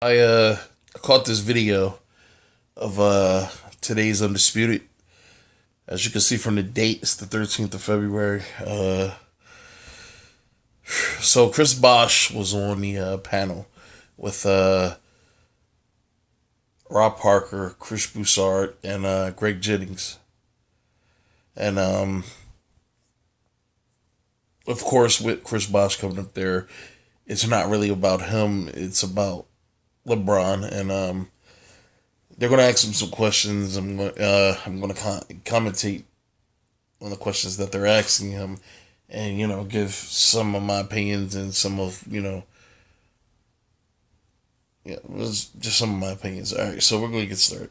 I caught this video of today's Undisputed. As you can see from the date, it's the 13th of February. So Chris Bosh was on the panel with Rob Parker, Chris Broussard, and Greg Jennings. And of course, with Chris Bosh coming up there, it's not really about him. It's about Lebron, and they're gonna ask him some questions. I'm gonna commentate on the questions that they're asking him, and give some of my opinions and some of it was just some of my opinions. All right, so we're gonna get started.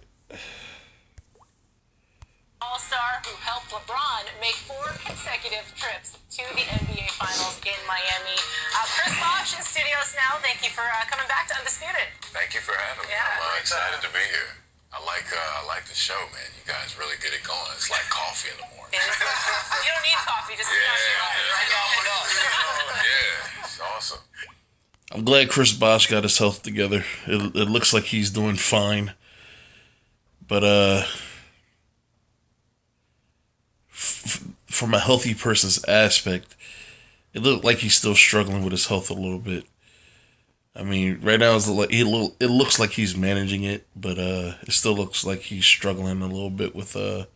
All-star who helped LeBron make 4 consecutive trips to the NBA Finals in Miami. Chris Bosh in studios now. Thank you for coming back to Undisputed. Thank you for having me. Yeah, I'm excited to be here. I like the show, man. You guys really get it going. It's like coffee in the morning. You don't need coffee, just Yeah, it's awesome. I'm glad Chris Bosh got his health together. It looks like he's doing fine, but from a healthy person's aspect, it looked like he's still struggling with his health a little bit. I mean, right now it looks like he's managing it, but it still looks like he's struggling a little bit with I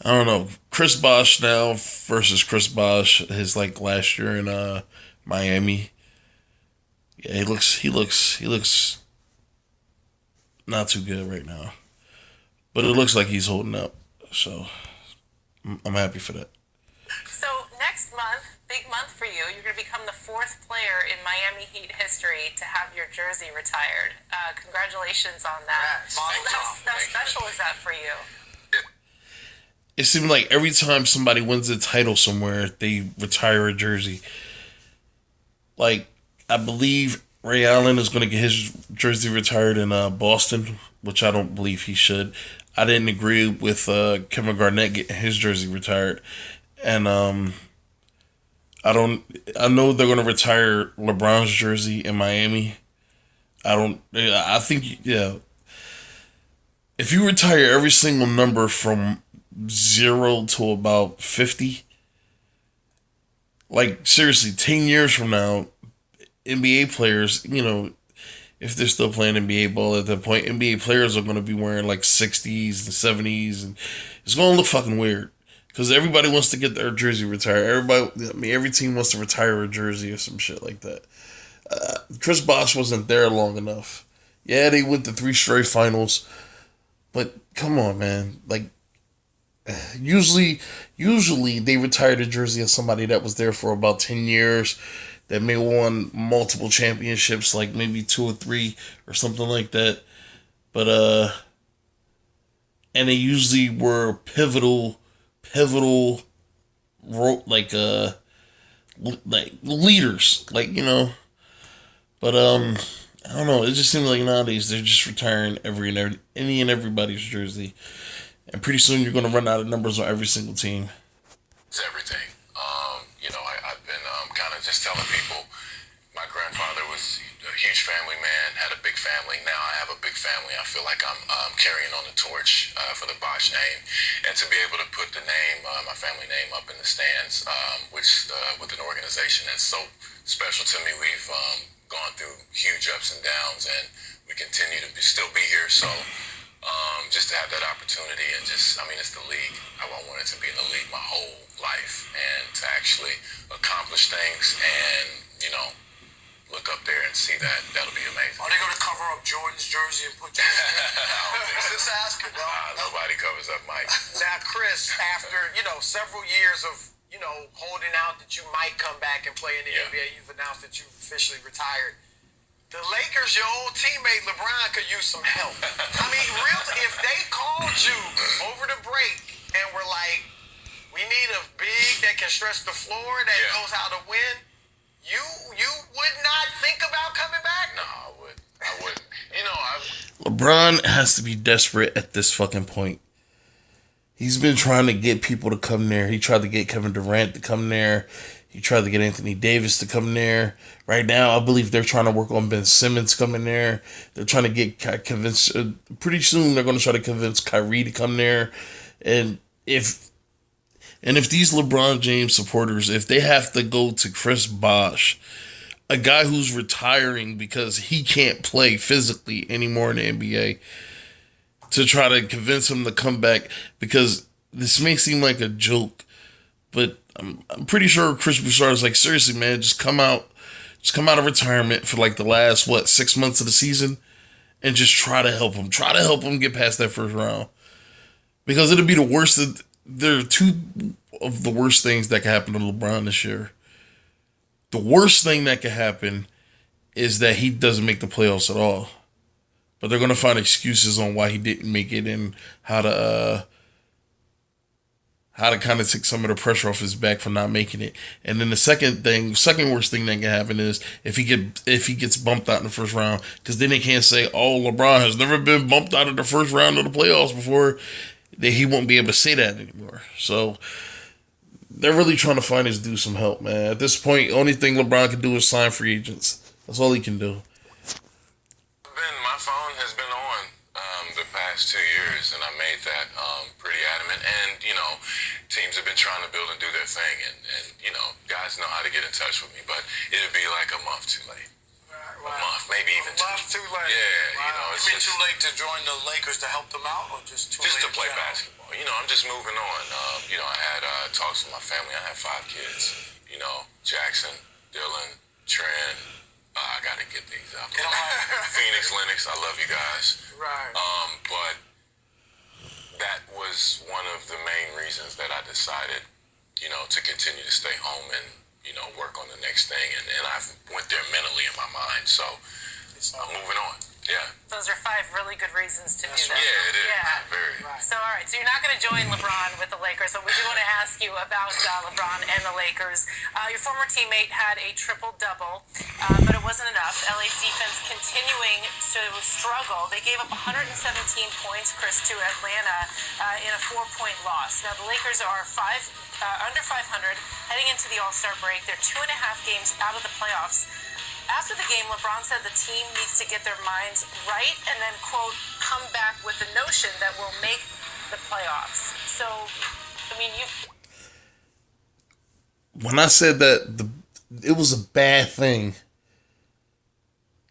don't know, Chris Bosh now versus Chris Bosh his last year in Miami. Yeah, he looks not too good right now, but it looks like he's holding up. So I'm happy for that. So next month, big month for you. You're going to become the 4th player in Miami Heat history to have your jersey retired. Congratulations on that. How special is that for you? It seemed like every time somebody wins a title somewhere, they retire a jersey. Like, I believe Ray Allen is going to get his jersey retired in Boston, which I don't believe he should. I didn't agree with Kevin Garnett getting his jersey retired. And I know they're going to retire LeBron's jersey in Miami. I think, if you retire every single number from 0 to about 50, seriously, 10 years from now, NBA players, if they're still playing NBA ball at that point, NBA players are going to be wearing 60s and 70s, and it's going to look fucking weird. Because everybody wants to get their jersey retired. Every team wants to retire a jersey or some shit like that. Chris Bosh wasn't there long enough. Yeah, they went to 3 straight finals. But come on, man. Usually they retire the jersey of somebody that was there for about 10 years, that may won multiple championships, maybe 2 or 3 or something like that. But and they usually were pivotal leaders, but I don't know, it just seems like nowadays they're just retiring any and everybody's jersey, and pretty soon you're going to run out of numbers on every single team. It's everything. I've been kind of just telling people, my grandfather was a huge family man, had a big family. Now I have a big family. I feel like I'm carrying on the torch for the Bosh name, and to be able to put the name, my family name, up in the stands, which with an organization that's so special to me. We've gone through huge ups and downs, and we continue to still be here. So just to have that opportunity, and it's the league. I wanted to be in the league my whole life, and to actually accomplish things and look up there and see that'll be amazing. Are they going to cover up Jordan's jersey and put you Just asking, bro. Nobody covers up Mike. Now, Chris, after, several years of, holding out that you might come back and play in the NBA, you've announced that you've officially retired. The Lakers, your old teammate LeBron, could use some help. If they called you over the break and were like, we need a big that can stretch the floor, that knows how to win, you would not think about coming back? No, I wouldn't. LeBron has to be desperate at this fucking point. He's been trying to get people to come there. He tried to get Kevin Durant to come there. He tried to get Anthony Davis to come there. Right now, I believe they're trying to work on Ben Simmons coming there. They're trying to convince. Pretty soon, they're going to try to convince Kyrie to come there. And if these LeBron James supporters, if they have to go to Chris Bosh, a guy who's retiring because he can't play physically anymore in the NBA, to try to convince him to come back, because this may seem like a joke, but I'm pretty sure Chris Broussard is like, seriously, man, just come out of retirement for like the last 6 months of the season, and just try to help him get past that first round, because it'll be the worst. There are two of the worst things that could happen to LeBron this year. The worst thing that could happen is that he doesn't make the playoffs at all, but they're gonna find excuses on why he didn't make it and how to kind of take some of the pressure off his back for not making it. And then the second worst thing that can happen is if he gets bumped out in the first round, because then they can't say, oh, LeBron has never been bumped out of the first round of the playoffs before. That he won't be able to say that anymore. So they're really trying to find his dude some help, man. At this point, the only thing LeBron can do is sign free agents. That's all he can do. My phone has been on the past 2 years, and I made that pretty adamant. And, teams have been trying to build and do their thing, and guys know how to get in touch with me, but it'd be like a month too late. A month, maybe even a month too late. Yeah, It's it's too late to join the Lakers to help them out, or just too late to play basketball. I'm just moving on. I had talks with my family. I have 5 kids. Jackson, Dylan, Trent. I got to get these up. Phoenix, Lennox, I love you guys. Right. But that was one of the main reasons that I decided, to continue to stay home and, work on the next thing. And I went there mentally in my mind. So I'm moving on. Yeah. Those are 5 really good reasons to do that. Yeah, it is. Yeah. Very. Right. So, all right. So you're not going to join LeBron with the Lakers, but we do want to ask you about LeBron and the Lakers. Your former teammate had a triple-double, but it wasn't enough. LA's defense continuing to struggle. They gave up 117 points, Chris, to Atlanta in a 4-point loss. Now, the Lakers are under 500 heading into the All-Star break. They're 2.5 games out of the playoffs. After the game, LeBron said the team needs to get their minds right and then, quote, come back with the notion that we'll make the playoffs. So, I mean, when I said that it was a bad thing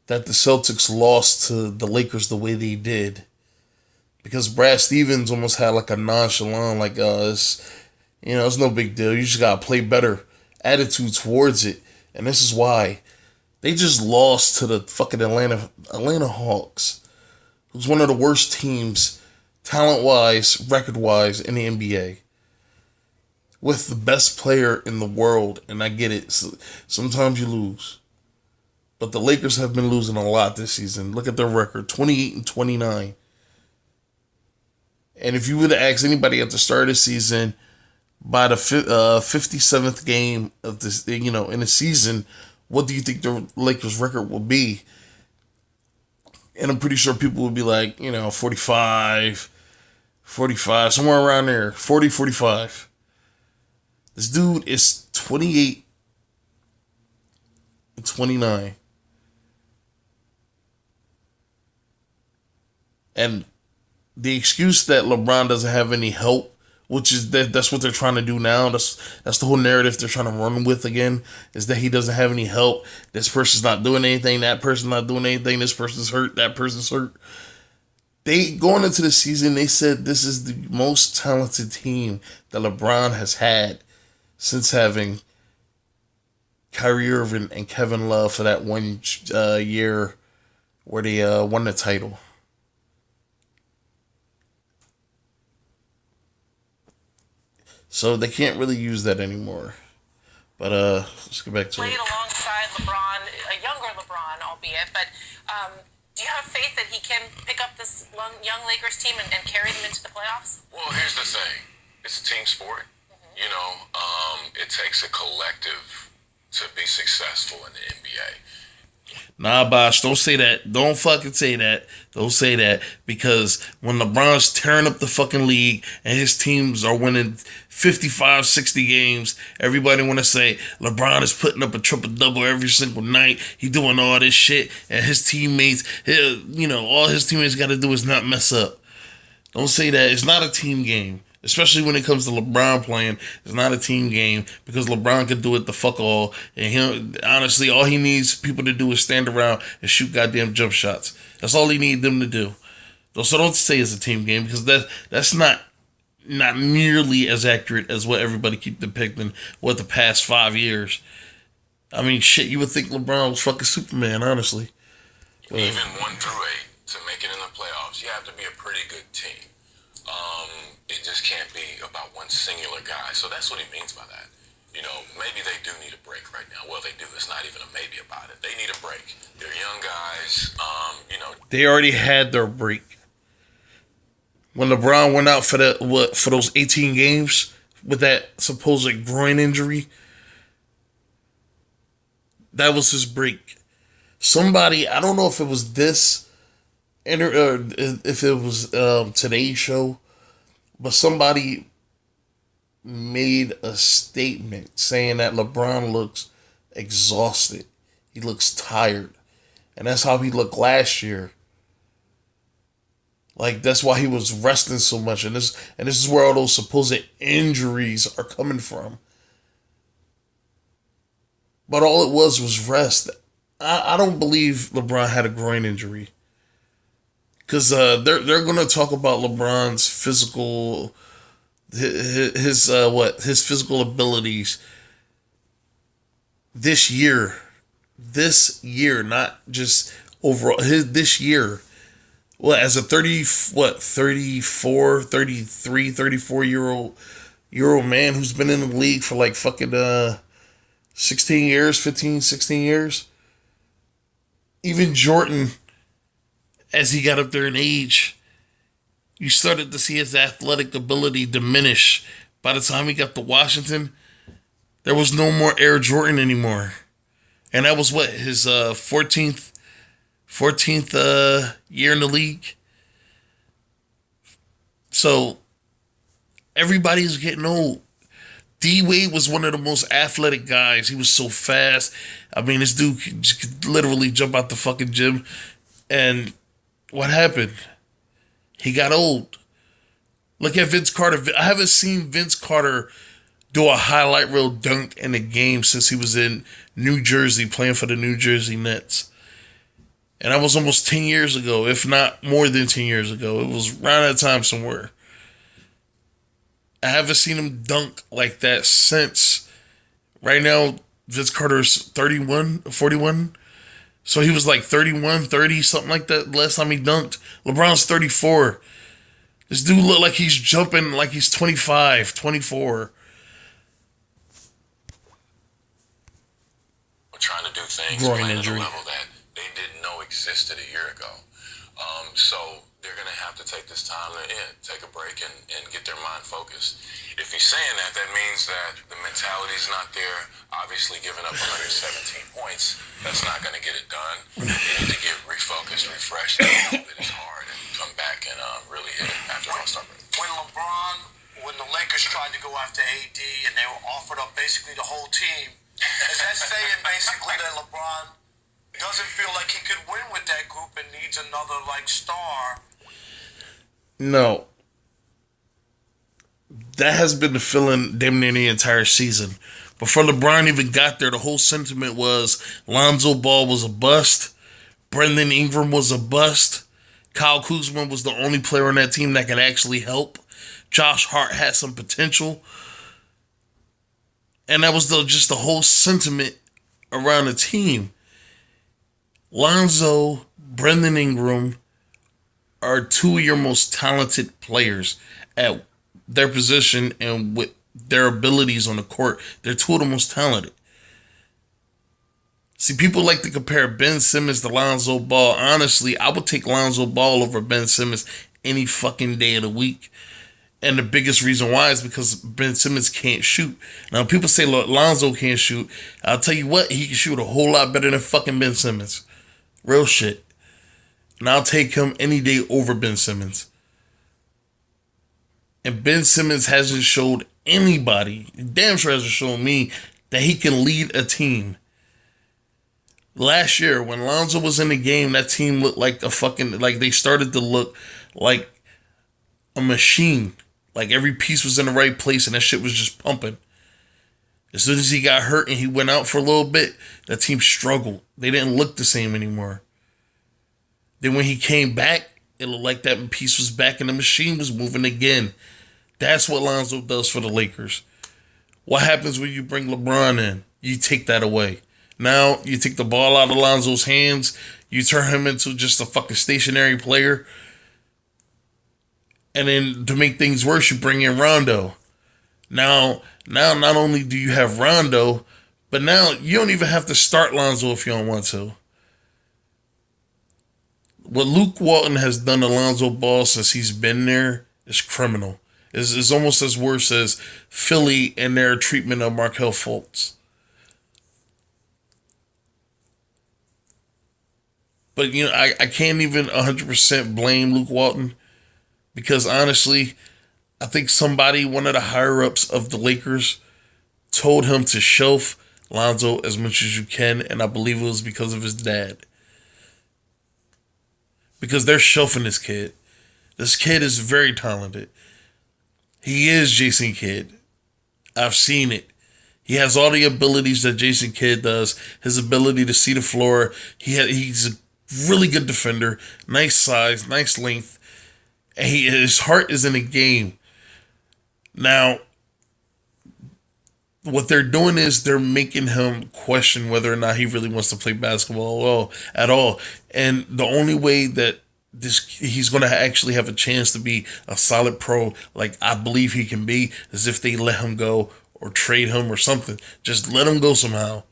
that the Celtics lost to the Lakers the way they did, because Brad Stevens almost had like a nonchalant, like, it's no big deal. You just got to play better attitude towards it. And this is why. They just lost to the fucking Atlanta Hawks, who's one of the worst teams, talent-wise, record-wise, in the NBA. With the best player in the world, and I get it. Sometimes you lose. But the Lakers have been losing a lot this season. Look at their record, 28-29. And if you would have asked anybody at the start of the season, by the 57th game of this, in the season, what do you think the Lakers' record will be? And I'm pretty sure people would be like, 45, somewhere around there, 40, 45. This dude is 28-29. And the excuse that LeBron doesn't have any help, which is that's what they're trying to do now. That's the whole narrative they're trying to run with again, is that he doesn't have any help. This person's not doing anything. That person's not doing anything. This person's hurt. That person's hurt. They, going into the season, they said this is the most talented team that LeBron has had since having Kyrie Irving and Kevin Love for that one year where they won the title. So they can't really use that anymore. But let's get back to it. Played alongside LeBron, a younger LeBron, albeit. But do you have faith that he can pick up this young Lakers team and carry them into the playoffs? Well, here's the thing. It's a team sport. It takes a collective to be successful in the NBA. Nah, Bosh, don't say that. Don't fucking say that. Don't say that. Because when LeBron's tearing up the fucking league and his teams are winning 55, 60 games, everybody want to say LeBron is putting up a triple-double every single night. He doing all this shit. And his teammates, all his teammates got to do is not mess up. Don't say that. It's not a team game. Especially when it comes to LeBron playing, it's not a team game because LeBron could do it the fuck all. And honestly, all he needs people to do is stand around and shoot goddamn jump shots. That's all he needs them to do. So don't say it's a team game because that's not nearly as accurate as what everybody keep depicting what the past 5 years. I mean, shit, you would think LeBron was fucking Superman, honestly. Even 1 through 8 to make it in the playoffs, you have to be a pretty good team. It just can't be about one singular guy. So that's what he means by that. Maybe they do need a break right now. Well, they do. It's not even a maybe about it. They need a break. They're young guys. They already had their break. When LeBron went out for those 18 games with that supposed groin injury, that was his break. Somebody, I don't know if it was this, or if it was today's show, but somebody made a statement saying that LeBron looks exhausted. He looks tired. And that's how he looked last year. Like, that's why he was resting so much. And this is where all those supposed injuries are coming from. But all it was rest. I don't believe LeBron had a groin injury. Because they're going to talk about LeBron's physical, his physical abilities this year, not just overall, this year. Well, as a 34-year-old man who's been in the league for like fucking 16 years. Even Jordan, as he got up there in age, you started to see his athletic ability diminish. By the time he got to Washington, there was no more Air Jordan anymore. And that was what, his 14th year in the league. So everybody's getting old. D-Wade was one of the most athletic guys. He was so fast. I mean, this dude could literally jump out the fucking gym. And what happened? He got old. Look at Vince Carter. I haven't seen Vince Carter do a highlight reel dunk in a game since he was in New Jersey playing for the New Jersey Nets. And that was almost 10 years ago, if not more than 10 years ago. It was around that time somewhere. I haven't seen him dunk like that since. Right now, Vince Carter's 41. So he was like 31, 30, something like that last time he dunked. LeBron's 34. This dude look like he's jumping like he's 25, 24. We're trying to do things Groin at a injury. level that they didn't know existed a year ago. So they're going to have to take this time to take a break and get their mind focused. If he's saying that, that means that the mentality's not there. Obviously, giving up 117 points, that's not going to get it done. You need to get refocused, refreshed, and hope it is hard and come back and really hit it after All-Star break. When the Lakers tried to go after AD and they were offered up basically the whole team, is that saying basically that LeBron doesn't feel like he could win with that group and needs another star? No. That has been the feeling damn near the entire season. Before LeBron even got there, the whole sentiment was Lonzo Ball was a bust. Brandon Ingram was a bust. Kyle Kuzma was the only player on that team that could actually help. Josh Hart had some potential. And that was just the whole sentiment around the team. Lonzo, Brandon Ingram are two of your most talented players at their position and with their abilities on the court. They're two of the most talented. See, people like to compare Ben Simmons to Lonzo Ball. Honestly, I would take Lonzo Ball over Ben Simmons any fucking day of the week. And the biggest reason why is because Ben Simmons can't shoot. Now, people say Lonzo can't shoot. I'll tell you what, he can shoot a whole lot better than fucking Ben Simmons. Real shit. And I'll take him any day over Ben Simmons. And Ben Simmons hasn't showed anybody, damn sure hasn't shown me, that he can lead a team. Last year, when Lonzo was in the game, that team looked like they started to look like a machine. Like every piece was in the right place and that shit was just pumping. As soon as he got hurt and he went out for a little bit, that team struggled. They didn't look the same anymore. Then when he came back, it looked like that piece was back and the machine was moving again. That's what Lonzo does for the Lakers. What happens when you bring LeBron in? You take that away. Now, you take the ball out of Lonzo's hands, you turn him into just a fucking stationary player. And then to make things worse, you bring in Rondo. Now not only do you have Rondo, but now you don't even have to start Lonzo if you don't want to. What Luke Walton has done to Lonzo Ball since he's been there is criminal. It's almost as worse as Philly and their treatment of Markelle Fultz. But, I can't even 100% blame Luke Walton because, honestly, I think one of the higher-ups of the Lakers, told him to shelf Lonzo as much as you can, and I believe it was because of his dad. Because they're shelving this kid. This kid is very talented. He is Jason Kidd. I've seen it. He has all the abilities that Jason Kidd does. His ability to see the floor. He's a really good defender. Nice size, nice length. And his heart is in the game. Now, what they're doing is they're making him question whether or not he really wants to play basketball at all. And the only way that he's going to actually have a chance to be a solid pro, like I believe he can be, is if they let him go or trade him or something. Just let him go somehow.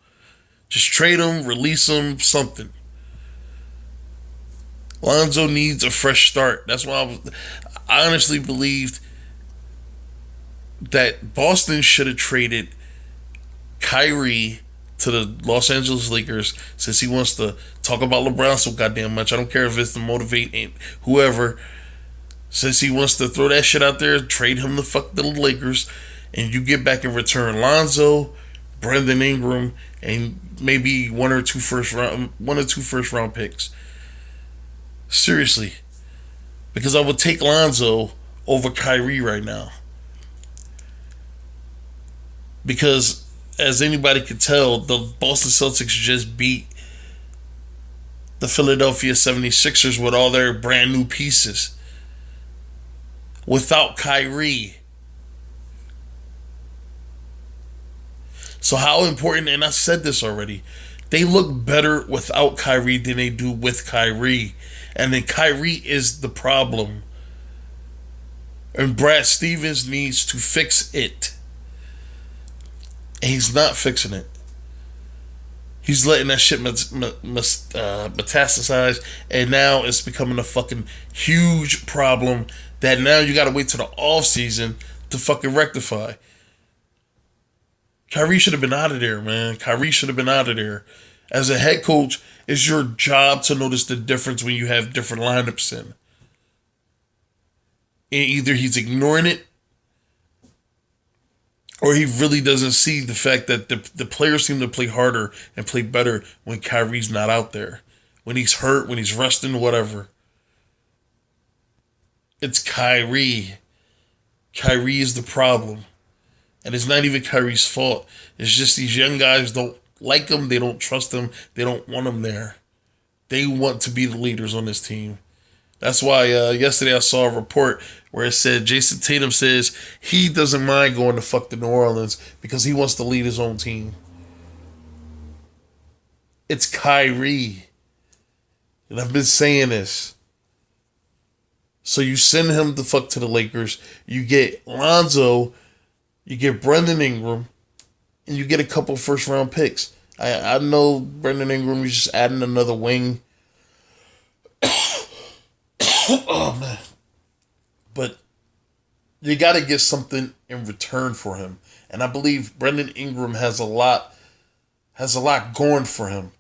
Just trade him, release him, something. Lonzo needs a fresh start. That's why I honestly believed that Boston should have traded Kyrie to the Los Angeles Lakers since he wants to talk about LeBron so goddamn much. I don't care if it's to motivate whoever. Since he wants to throw that shit out there, trade him to the Lakers, and you get back in return Lonzo, Brandon Ingram, and maybe one or two first round picks. Seriously. Because I would take Lonzo over Kyrie right now. Because, as anybody could tell, the Boston Celtics just beat the Philadelphia 76ers with all their brand new pieces. Without Kyrie. So how important, and I said this already, they look better without Kyrie than they do with Kyrie. And then Kyrie is the problem. And Brad Stevens needs to fix it. And he's not fixing it. He's letting that shit metastasize, and now it's becoming a fucking huge problem that now you gotta wait till the offseason to fucking rectify. Kyrie should have been out of there, man. Kyrie should have been out of there. As a head coach, it's your job to notice the difference when you have different lineups in. And either he's ignoring it, or he really doesn't see the fact that the players seem to play harder and play better when Kyrie's not out there. When he's hurt, when he's resting, whatever. It's Kyrie. Kyrie is the problem. And it's not even Kyrie's fault. It's just these young guys don't like him. They don't trust him. They don't want him there. They want to be the leaders on this team. That's why yesterday I saw a report where it said Jason Tatum says he doesn't mind going to New Orleans because he wants to lead his own team. It's Kyrie. And I've been saying this. So you send him to the Lakers. You get Lonzo. You get Brandon Ingram. And you get a couple first round picks. I know Brandon Ingram is just adding another wing. Oh, man. But you got to get something in return for him. And I believe Brandon Ingram has a lot going for him.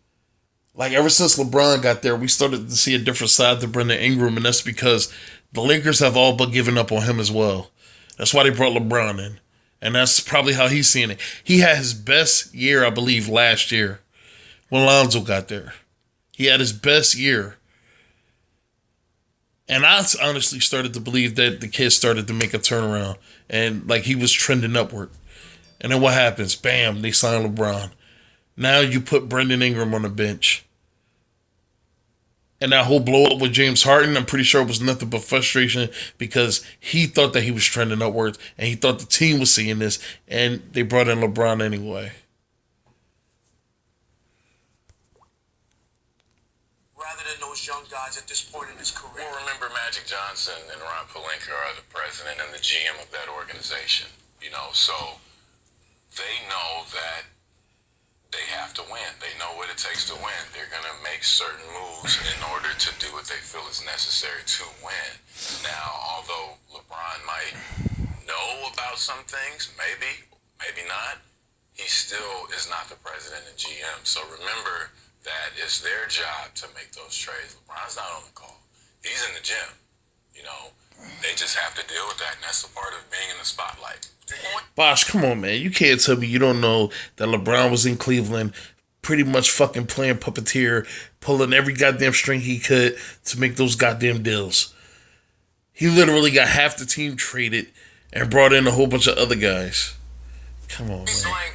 Like, ever since LeBron got there, we started to see a different side to Brandon Ingram, and that's because the Lakers have all but given up on him as well. That's why they brought LeBron in. And that's probably how he's seeing it. He had his best year, I believe, last year when Lonzo got there. He had his best year. And I honestly started to believe that the kid started to make a turnaround. And, like, he was trending upward. And then what happens? Bam, they sign LeBron. Now you put Brandon Ingram on the bench. And that whole blow up with James Harden, I'm pretty sure it was nothing but frustration because he thought that he was trending upwards and he thought the team was seeing this, and they brought in LeBron anyway. Rather than those young guys at this point in his career. Well, remember, Magic Johnson and Ron Palenka are the president and the GM of that organization. You know, so they know that they have to win. They know what it takes to win. They're going to make certain moves in order to do what they feel is necessary to win. Now, although LeBron might know about some things, maybe not, he still is not the president and GM. So remember that it's their job to make those trades. LeBron's not on the call. He's in the gym. You know, they just have to deal with that, and that's a part of being in the spotlight. Bosh, come on, man. You can't tell me you don't know that LeBron was in Cleveland pretty much fucking playing puppeteer, pulling every goddamn string he could to make those goddamn deals. He literally got half the team traded and brought in a whole bunch of other guys. Come on, man.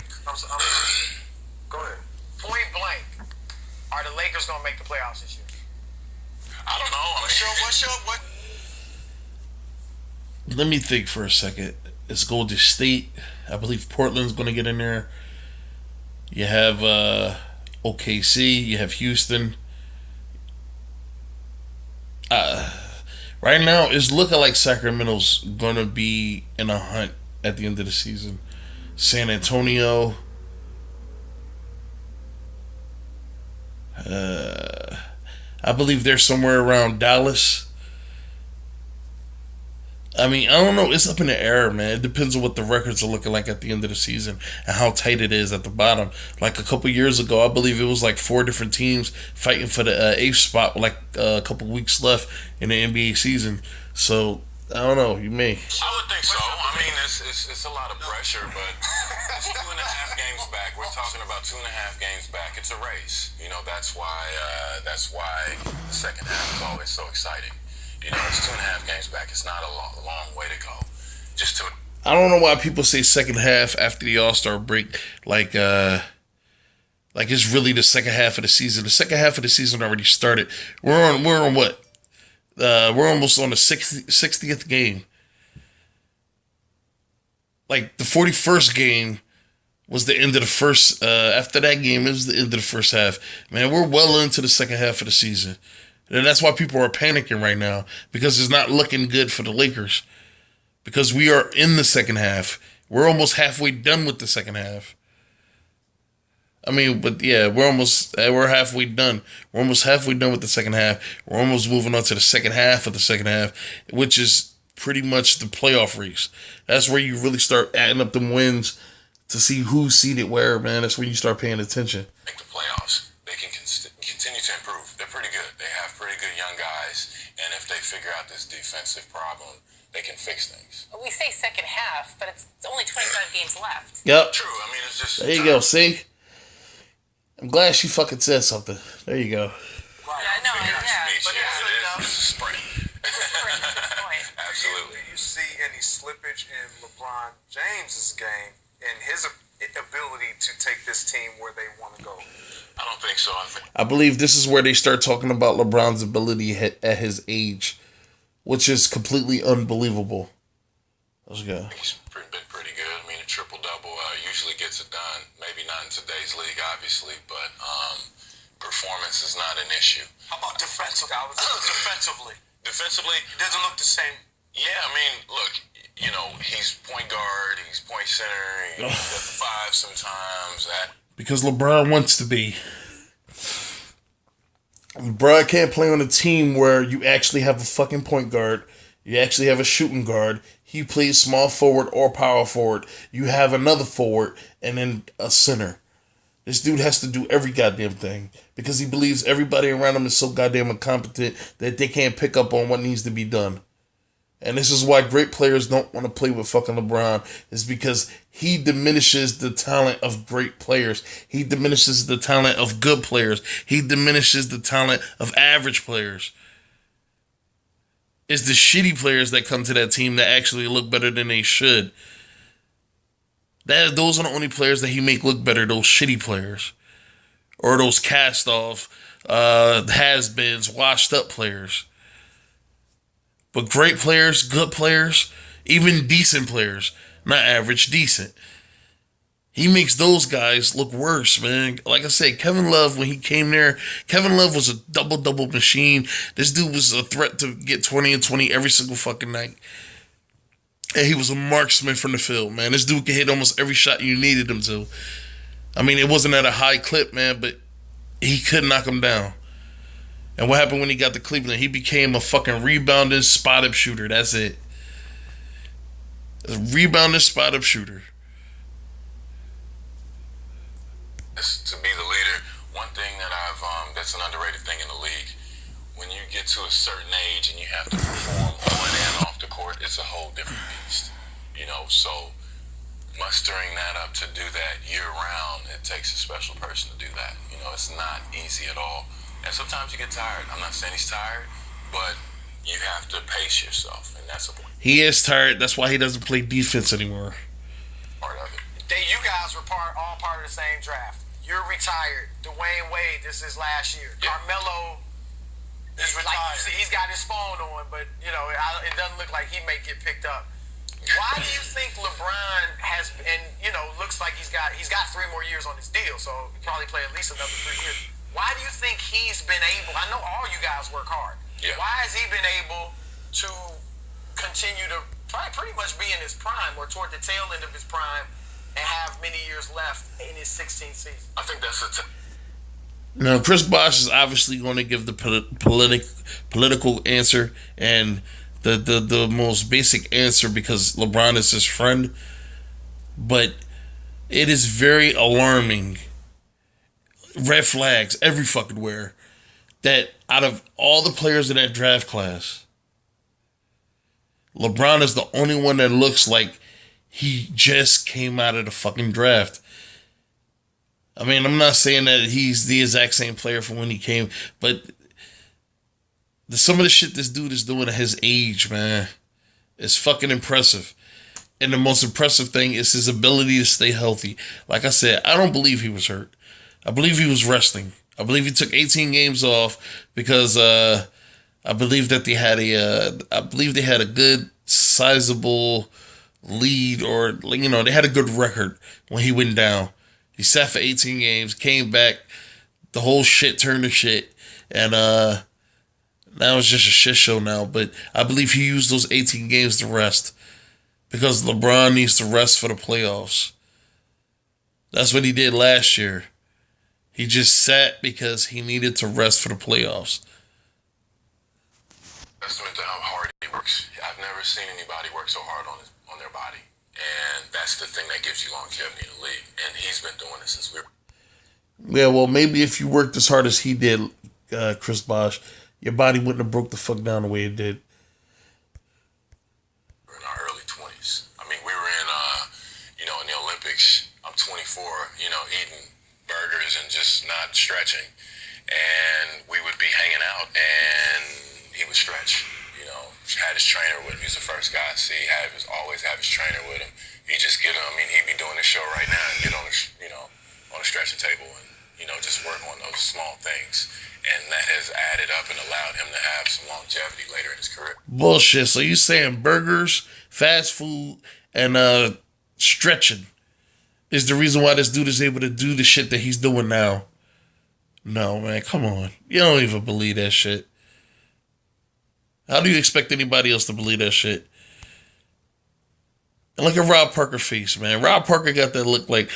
Go ahead. Point blank. Are the Lakers going to make the playoffs this year? I don't know. What? Let me think for a second. It's Golden State. I believe Portland's going to get in there. You have OKC. You have Houston. Right now, it's looking like Sacramento's going to be in a hunt at the end of the season. San Antonio. I believe they're somewhere around Dallas. I mean, I don't know. It's up in the air, man. It depends on what the records are looking like at the end of the season and how tight it is at the bottom. Like a couple years ago, I believe it was like 4 different teams fighting for the 8th spot with like a couple weeks left in the NBA season. So, I don't know. You may. I would think so. I mean, it's a lot of pressure, but it's 2.5 games back. We're talking about 2.5 games back. It's a race. You know, that's why the second half is always so exciting. You know, it's 2.5 games back. It's not a long way to go. I don't know why people say second half after the All-Star break, like it's really the second half of the season. The second half of the season already started. We're on what? We're almost on the 60th game. Like the 41st game was the end of the first. After that game, it was the end of the first half. Man, we're well into the second half of the season. And that's why people are panicking right now, because it's not looking good for the Lakers. Because we are in the second half. We're almost halfway done with the second half. I mean, but yeah, we're halfway done. We're almost halfway done with the second half. We're almost moving on to the second half of the second half, which is pretty much the playoff race. That's where you really start adding up them wins to see who's seeded where, man. That's when you start paying attention. Make the playoffs. They can continue to improve. They're pretty good. They have pretty good young guys, and if they figure out this defensive problem, they can fix things. We say second half, but it's only 25 games left. Yep. True. I mean, it's just... There you go, see? I'm glad she fucking said something. There you go. Yeah, no, yeah. But it's a sprint. It's a sprint at this point. Absolutely. Do you see any slippage in LeBron James's game and his ability to take this team where they want to go? I don't think so. I believe this is where they start talking about LeBron's ability at his age, which is completely unbelievable. Let's go. He's been pretty good. I mean, a triple-double usually gets it done. Maybe not in today's league, obviously, but performance is not an issue. How about defensively? Defensively, it doesn't look the same. Yeah, I mean, look, you know, he's point guard, he's point center, he's at the 5 sometimes. Because LeBron wants to be. LeBron can't play on a team where you actually have a fucking point guard. You actually have a shooting guard. He plays small forward or power forward. You have another forward and then a center. This dude has to do every goddamn thing because he believes everybody around him is so goddamn incompetent that they can't pick up on what needs to be done. And this is why great players don't want to play with fucking LeBron, is because he diminishes the talent of great players. He diminishes the talent of good players. He diminishes the talent of average players. It's the shitty players that come to that team that actually look better than they should. Those are the only players that he make look better, those shitty players. Or those cast-off, has-beens, washed-up players. But great players, good players, even decent players, not average, decent. He makes those guys look worse, man. Like I said, Kevin Love, when he came there, Kevin Love was a double-double machine. This dude was a threat to get 20 and 20 every single fucking night. And he was a marksman from the field, man. This dude could hit almost every shot you needed him to. I mean, it wasn't at a high clip, man, but he could knock him down. And what happened when he got to Cleveland? He became a fucking rebounding, spot-up shooter. That's it. A rebounding, spot-up shooter. To be the leader, one thing that that's an underrated thing in the league. When you get to a certain age and you have to perform on and off the court, it's a whole different beast. So mustering that up to do that year round, it takes a special person to do that. It's not easy at all. And sometimes you get tired. I'm not saying he's tired, but you have to pace yourself, and that's a point. He is tired. That's why he doesn't play defense anymore. Part of it. You guys were all part of the same draft. You're retired. Dwayne Wade, this is last year. Yeah. Carmelo is retired. He's got his phone on, but it doesn't look like he may get picked up. Why do you think LeBron has, and looks like he's got 3 more years on his deal, so he'll probably play at least another 3 years. Why do you think he's been able? I know all you guys work hard. Yeah. Why has he been able to continue to pretty much be in his prime or toward the tail end of his prime and have many years left in his 16th season? I think that's Now, Chris Bosh is obviously going to give the political answer and the most basic answer because LeBron is his friend. But it is very alarming. Red flags every fucking where. That out of all the players in that draft class, LeBron is the only one that looks like he just came out of the fucking draft. I mean, I'm not saying that he's the exact same player from when he came, but some of the shit this dude is doing at his age, man, is fucking impressive. And the most impressive thing is his ability to stay healthy. Like I said, I don't believe he was hurt. I believe he was resting. I believe he took 18 games off because I believe that they had a good, sizable lead, or they had a good record when he went down. He sat for 18 games, came back, the whole shit turned to shit, and now it's just a shit show now. But I believe he used those 18 games to rest because LeBron needs to rest for the playoffs. That's what he did last year. He just sat because he needed to rest for the playoffs. Testament to how hard he works. I've never seen anybody work so hard on their body. And that's the thing that gives you longevity in the league. And he's been doing this since we were... Yeah, well, maybe if you worked as hard as he did, Chris Bosh, your body wouldn't have broke the fuck down the way it did. We're in our early 20s. I mean, we were in, in the Olympics. I'm 24, eating burgers and just not stretching. And we would be hanging out, and he would stretch. Had his trainer with him. He's the first guy I see always have his trainer with him. He just get him. I mean, he'd be doing this show right now and get on the stretching table and just work on those small things. And that has added up and allowed him to have some longevity later in his career. Bullshit. So you saying burgers, fast food, and stretching is the reason why this dude is able to do the shit that he's doing now? No, man, come on. You don't even believe that shit. How do you expect anybody else to believe that shit? And look at Rob Parker's face, man. Rob Parker got that look like,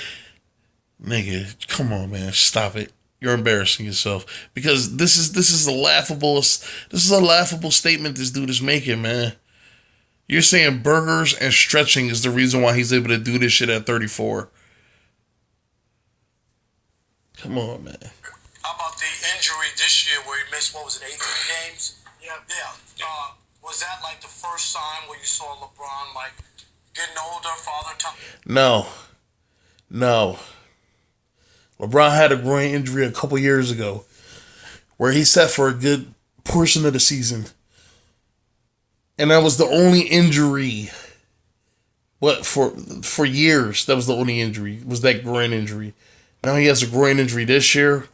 nigga, come on, man, stop it. You're embarrassing yourself. Because this is a laughable statement this dude is making, man. You're saying burgers and stretching is the reason why he's able to do this shit at 34. Come on, man. How about the injury this year where he missed, 18 games? Yeah. Was that like the first sign where you saw LeBron like getting older, father time? No. LeBron had a groin injury a couple years ago where he sat for a good portion of the season. And that was the only injury. For years, that was the only injury, was that groin injury. Now he has a groin injury this year.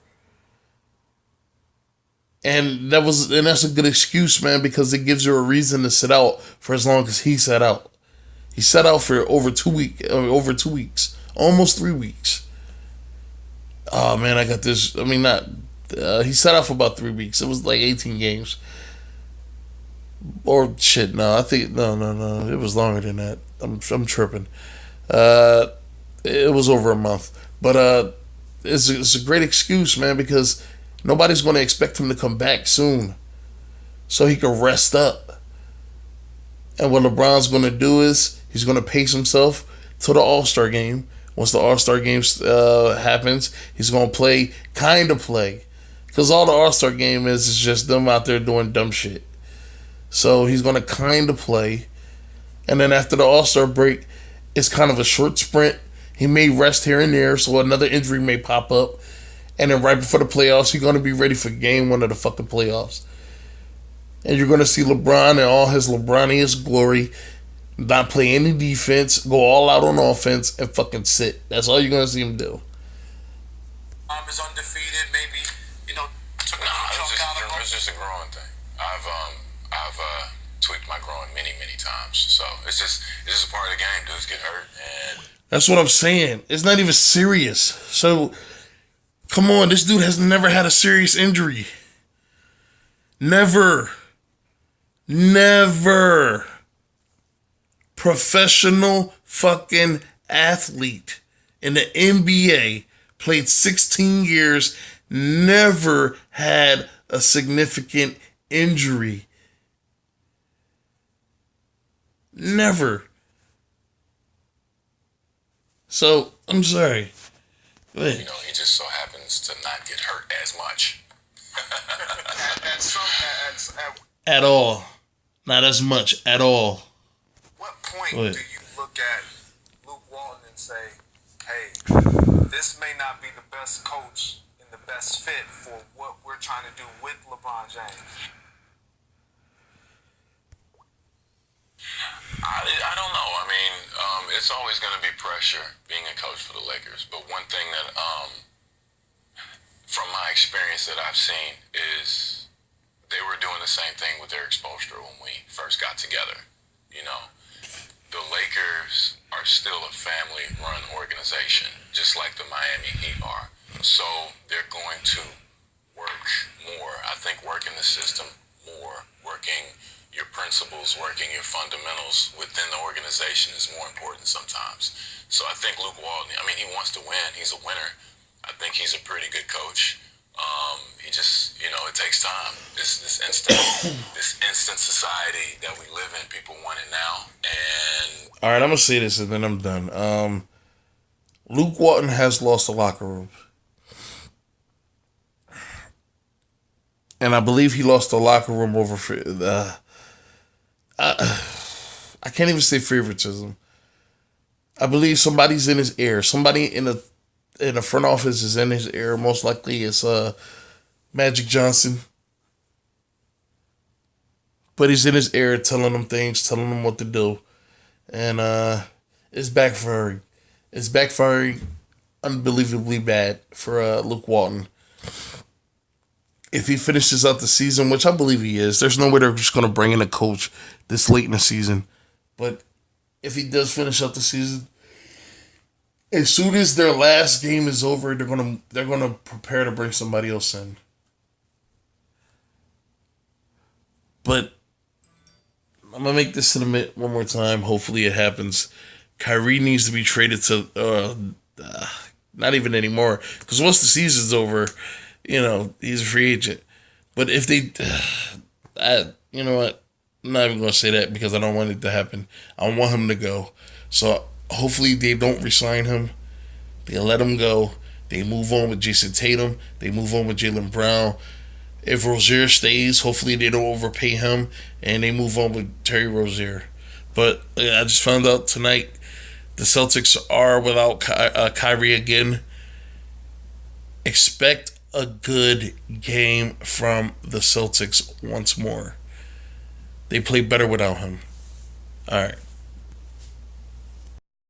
And that's a good excuse, man, because it gives you a reason to sit out for as long as he sat out. He sat out for over 2 weeks, almost 3 weeks. Oh man, I got this. I mean, not. He sat out for about 3 weeks. It was like 18 games. Or shit, no. I think no. It was longer than that. I'm tripping. It was over a month, but it's a great excuse, man, because nobody's going to expect him to come back soon, so he can rest up. And what LeBron's going to do is he's going to pace himself to the All-Star game. Once the All-Star game happens, he's going to play, because all the All-Star game is just them out there doing dumb shit. So he's going to kind of play. And then after the All-Star break, it's kind of a short sprint. He may rest here and there, so another injury may pop up. And then right before the playoffs, he's going to be ready for game 1 of the fucking playoffs. And you're going to see LeBron in all his LeBroniest glory, not play any defense, go all out on offense, and fucking sit. That's all you're going to see him do. Is undefeated, maybe, took it was just a growing thing. I've tweaked my groin many times, so it's just a part of the game. Dudes get hurt, and that's what I'm saying. It's not even serious. So, come on, this dude has never had a serious injury. Never. Professional fucking athlete in the NBA, played 16 years, never had a significant injury. Never. So, I'm sorry. Go ahead. He just so happens to not get hurt as much. At all. Not as much at all. What point do you look at Luke Walton and say, hey, this may not be the best coach and the best fit for what we're trying to do with LeBron James? I don't know. I mean, it's always going to be pressure being a coach for the Lakers. But one thing that, from my experience that I've seen, is they were doing the same thing with Eric Spoelstra when we first got together. The Lakers are still a family-run organization, just like the Miami Heat are. So they're going to work more. I think working the system more, working your principles, working your fundamentals within the organization is more important sometimes. So I think Luke Walton, he wants to win. He's a winner. I think he's a pretty good coach. He just, it takes time. This instant society that we live in, people want it now. And all right, I'm gonna say this and then I'm done. Luke Walton has lost the locker room, and I believe he lost the locker room over. I can't even say favoritism. I believe somebody's in his ear. Somebody in the front office is in his ear. Most likely it's Magic Johnson. But he's in his ear telling him things, telling him what to do. And it's backfiring. It's backfiring unbelievably bad for Luke Walton. If he finishes out the season, which I believe he is, there's no way they're just going to bring in a coach this late in the season. But if he does finish out the season, as soon as their last game is over, they're gonna prepare to bring somebody else in. But I'm gonna make this sentiment one more time. Hopefully it happens. Kyrie needs to be traded to not even anymore, because once the season's over, he's a free agent. But if they, you know what? I'm not even gonna say that because I don't want it to happen. I want him to go. So hopefully they don't re-sign him. They let him go. They move on with Jason Tatum. They move on with Jaylen Brown. If Rozier stays, hopefully they don't overpay him, and they move on with Terry Rozier. But I just found out tonight the Celtics are without Kyrie again. Expect a good game from the Celtics once more. They play better without him. All right.